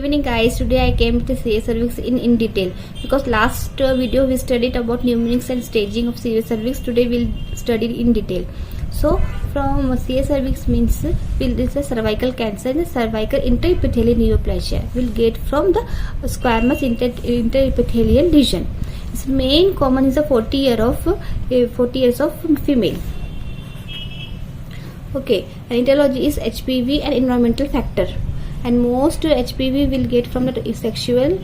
evening guys, today I came to CA cervix in detail because last video we studied about pneumonics and staging of CA cervix. Today we'll study in detail. So from CA cervix means this is cervical cancer and cervical interepithelial neoplasia will get from the squamous interepithelial lesion. Its main common is a 40 years of female. Okay, and etiology is HPV and environmental factor. And most HPV will get from the sexual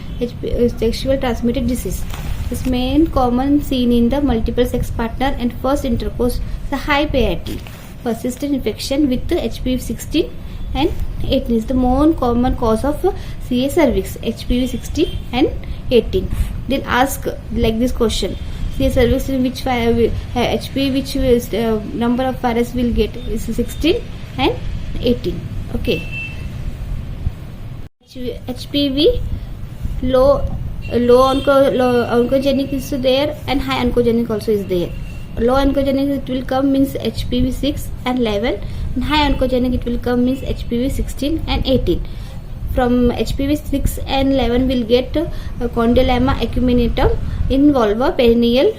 transmitted disease. This main common seen in the multiple sex partner and first intercourse. The high purity, persistent infection with the HPV 16 and 18 is the more common cause of CA cervix. HPV 16 and 18. They'll ask like this question: CA cervix in which HPV which number of virus will get is 16 and 18. Okay. HPV low oncogenic is there and high oncogenic also is there. Low oncogenic it will come means HPV 6 and 11, and high oncogenic it will come means HPV 16 and 18. From HPV 6 and 11 will get condyloma acuminatum in vulva, perineal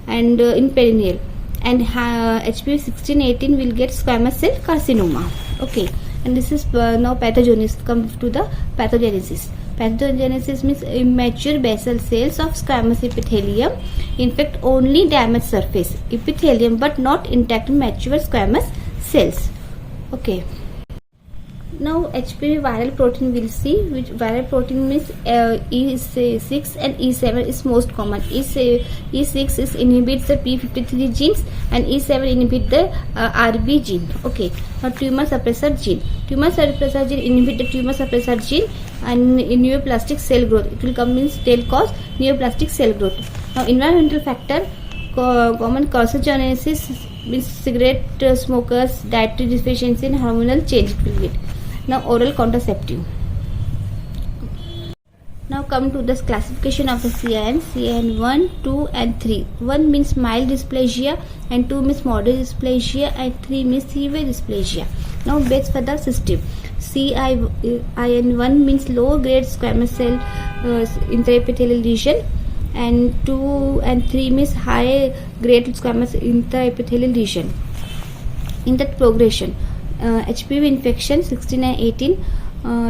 and in perineal, and HPV 16-18 will get squamous cell carcinoma. Okay. And this is now pathogenesis. Comes to the pathogenesis. Pathogenesis means immature basal cells of squamous epithelium infect only damaged surface epithelium but not intact mature squamous cells. Okay. Now HPV viral protein we'll see, which viral protein means E6 and E7 is most common. E6 is inhibits the p53 genes and E7 inhibit the RB gene. Okay. Now tumor suppressor gene. Tumor suppressor gene inhibit the tumor suppressor gene and neoplastic cell growth. It will come means they'll cause neoplastic cell growth. Now environmental factor, common carcinogenesis means cigarette smokers, dietary deficiency and hormonal change it will get. Now oral contraceptive. Now come to this classification of the CIN. CIN 1, 2 and 3. 1 means mild dysplasia and 2 means moderate dysplasia and 3 means severe dysplasia. Now base for the system. CIN 1 means low grade squamous cell intraepithelial lesion, and 2 and 3 means high grade squamous intraepithelial lesion. In that progression, HPV infection 16 and 18,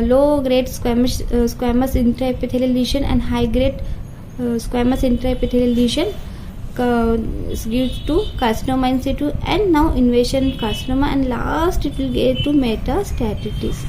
low grade squamous intraepithelial lesion and high grade squamous intraepithelial lesion gives to carcinoma in situ, and now invasion carcinoma, and last it will get to metastasis.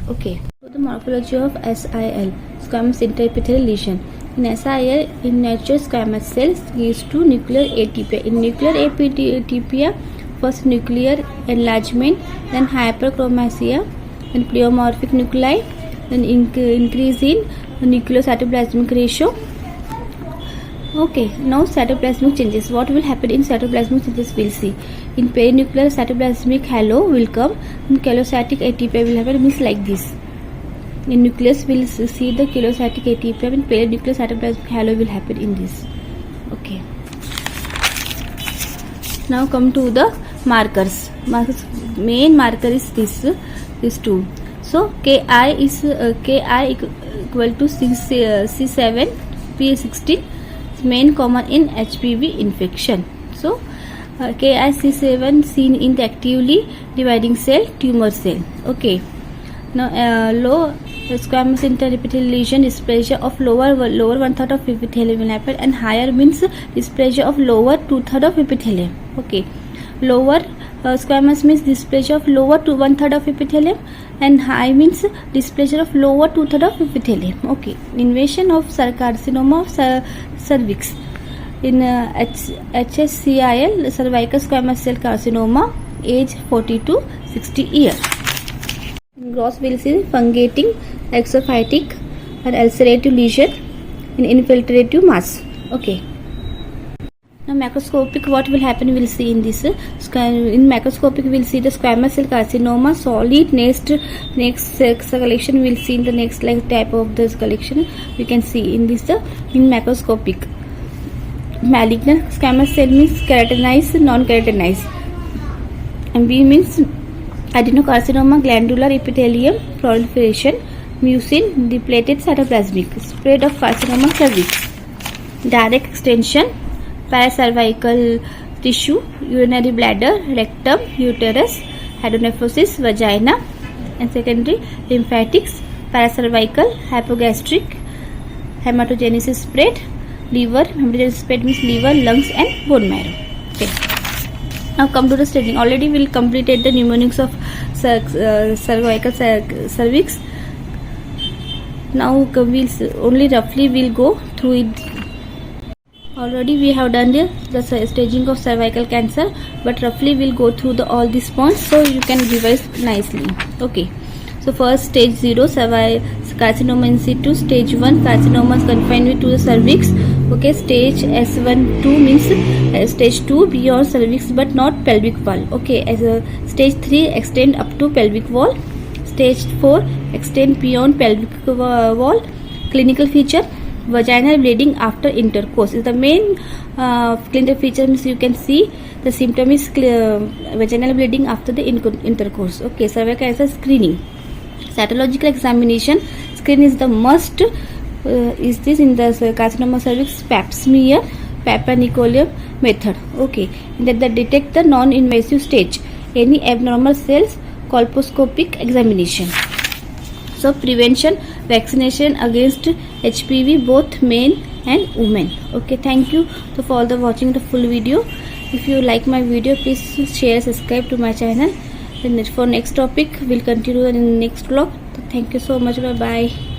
Okay. So the morphology of SIL, squamous intraepithelial lesion. In SIL, immature squamous cells gives to nuclear atypia. In nuclear atypia, first nuclear enlargement, then hyperchromasia, then pleomorphic nuclei, then increase in nucleocytoplasmic ratio. Okay, now cytoplasmic changes. What will happen in cytoplasmic changes we'll see. In perinuclear cytoplasmic halo will come, and calocytic atypia will happen means like this. In nucleus we'll see the calocytic atypia, and perinuclear cytoplasmic halo will happen in this. Okay. Now come to the markers. Main marker is this two. So Ki is equal to C7 P16. Main common in HPV infection. So KIC7 seen in the actively dividing cell, tumor cell. Okay. Now low squamous interepithelial lesion, dysplasia of lower 1/3 of epithelium will happen, and higher means dysplasia of lower 2/3 of epithelium. Okay. Lower squamous means dysplasia of lower to 1/3 of epithelium, and high means dysplasia of lower 2/3 of epithelium. Okay. Invasion of carcinoma of cervix. In HSCIL, cervical squamous cell carcinoma, age 40 to 60 years. In gross we'll see fungating, exophytic and ulcerative lesion in infiltrative mass. Okay. Now macroscopic, what will happen we'll see in this. In macroscopic we'll see the squamous cell carcinoma, solid next collection we'll see in the next like type of this collection. We can see in this in macroscopic. Malignant squamous cell means keratinized, non-keratinized, and B means adenocarcinoma, glandular epithelium proliferation, mucin depleted cytoplasmic, spread of carcinoma cervix, direct extension, paracervical tissue, urinary bladder, rectum, uterus, hydronephrosis, vagina, and secondary lymphatics, paracervical, hypogastric, hematogenesis spread, liver, hematogenesis spread means liver, lungs and bone marrow. Okay. Now come to the staging. Already we will completed the mnemonics of cervical cervix. Now we'll only roughly we'll go through it. Already we have done the staging of cervical cancer, but roughly we'll go through all these points so you can revise nicely. Okay. So first stage 0 carcinoma in situ, stage 1 carcinoma confined to the cervix. Okay, stage S1 2 means stage 2 beyond cervix but not pelvic wall. Okay, as a stage 3 extend up to pelvic wall. Stage 4 extend beyond pelvic wall. Clinical feature vaginal bleeding after intercourse is the main clinical feature. Means you can see the symptom is vaginal bleeding after the intercourse. Okay, cervical cancer screening. Cytological examination screen is the must. Is this in the carcinoma cervix pap smear, Papa Nicolau method. Okay, that detect the non-invasive stage. Any abnormal cells, colposcopic examination. So prevention, vaccination against HPV both men and women. Okay, thank you for watching the full video. If you like my video, please share, subscribe to my channel. Then for next topic we'll continue in the next vlog. Thank you so much. Bye bye.